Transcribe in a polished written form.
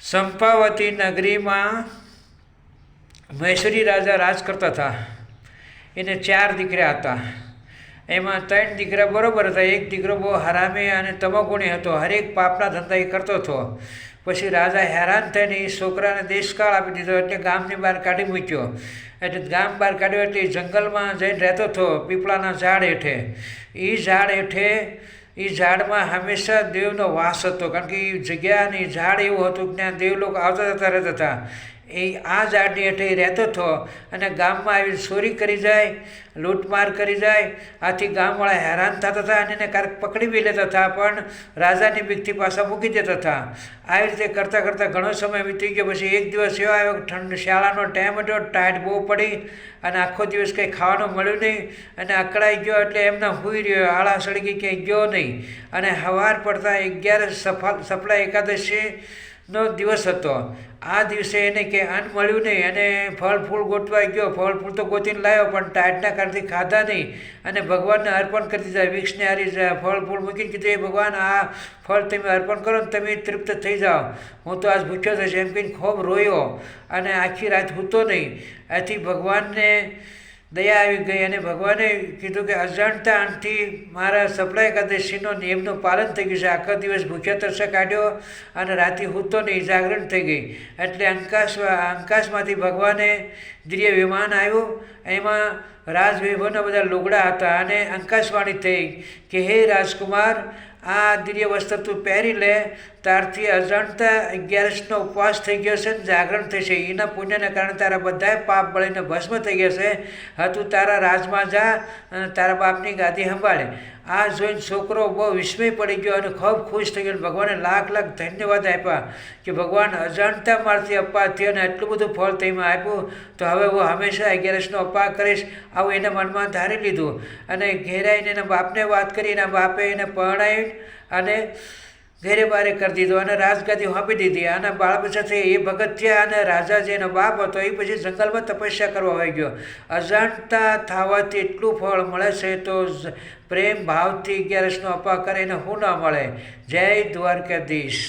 સંપાવતી નગરીમાં મૈસૂરી રાજા રાજ કરતા હતા. એને 4 દીકરા હતા. એમાં 3 દીકરા બરાબર હતા. એક દીકરો બહુ હરામી અને તમોગુણી હતો. હરેક પાપના ધંધા એ કરતો હતો. પછી રાજા હેરાન થઈને એ છોકરાને દેશકાળ આપી દીધો, એટલે ગામની બહાર કાઢી મૂક્યો. એટલે ગામ બહાર કાઢ્યો એટલે જંગલમાં જઈને રહેતો હતો, પીપળાના ઝાડ હેઠે. એ ઝાડમાં હંમેશા દેવનો વાસ હતો, કારણ કે એ જગ્યા અને એ ઝાડ એવું હતું કે ત્યાં દેવ લોકો આવતા જતા રહેતા હતા. એ આ ઝાડની હેઠે રહેતો હતો અને ગામમાં આવી ચોરી કરી જાય, લૂંટમાર કરી જાય. આથી ગામવાળા હેરાન થતા હતા અને એને ક્યારેક પકડી બી લેતા હતા, પણ રાજાની બીકથી પાછા મૂકી દેતા હતા. આવી રીતે કરતાં કરતાં ઘણો સમય વીતી ગયો. પછી એક દિવસ એવો આવ્યો, શાળાનો ટાઈમ હતો, ટાઈટ બહુ પડી અને આખો દિવસ કંઈ ખાવાનું મળ્યું નહીં અને અકળાઈ ગયો. એટલે એમને સૂઈ રહ્યો, આળા સળગી ક્યાંય ગયો નહીં. અને સવાર પડતા 11 સફળા એકાદશીનો દિવસ હતો. આ દિવસે એને કંઈ અન્ન મળ્યું નહીં અને ફળ ફૂલ ગોતવા ગયો. ફળ ફૂલ તો ગોતીને લાવ્યો, પણ ટાઈટના કારણથી ખાધા નહીં અને ભગવાનને અર્પણ કરી દીધા. વિક્ષને હારી ફળ ફૂલ મૂકીને કીધું, એ ભગવાન, આ ફળ તમે અર્પણ કરો ને તમે તૃપ્ત થઈ જાઓ, હું તો આજ ભૂખ્યો થઈશ, એમ કહીને ખૂબ રોયો અને આખી રાત સૂતો નહીં. આથી ભગવાનને દયા આવી ગઈ અને ભગવાને કીધું કે અજાણતાથી મારા સફળા એકાદશીનો નિયમનું પાલન થઈ ગયું છે. આખો દિવસ ભૂખ્યા તરસે કાઢ્યો અને રાતે સૂતો નહીં, જાગરણ થઈ ગઈ. એટલે આકાશમાંથી ભગવાને દિવ્ય વિમાન આવ્યું. એમાં રાજવૈભવના બધા લુગડા હતા અને આકાશવાણી થઈ કે હે રાજકુમાર, આ દિવ્ય વસ્ત્ર તું પહેરી લે, તારથી અજાણતા 11નો ઉપવાસ થઈ ગયો છે ને જાગરણ થશે. એના પુણ્યના કારણે તારા બધાય પાપ બળીને ભસ્મ થઈ ગયા છે. હા, તું તારા રાજમાં જા અને તારા બાપની ગાદી સંભાળે. આ જોઈને છોકરો બહુ વિસ્મય પડી ગયો અને ખૂબ ખુશ થઈ ગયો. ભગવાને લાખ લાખ ધન્યવાદ આપ્યા કે ભગવાન અજાણતા મારથી અપા થયો અને એટલું બધું ફળ તેમાં આપ્યું, તો હવે હું હંમેશા 11નો અપા કરીશ. આવું એને મનમાં ધારી લીધું અને ઘેરાઈને એના બાપને વાત કરી. એના બાપે એને પરણાવી અને ઘેરે બારે કરી દીધો અને રાજગાદી સોંપી દીધી. અને બાળક સાથે એ ભગત થયા અને રાજા જે એનો બાપ હતો એ પછી જંગલમાં તપસ્યા કરવા હોઈ ગયો. અજાણતા થવાથી એટલું ફળ મળે છે, તો પ્રેમ ભાવથી 11નો અપા કરે એને શું ન મળે. જય દ્વારકાધીશ.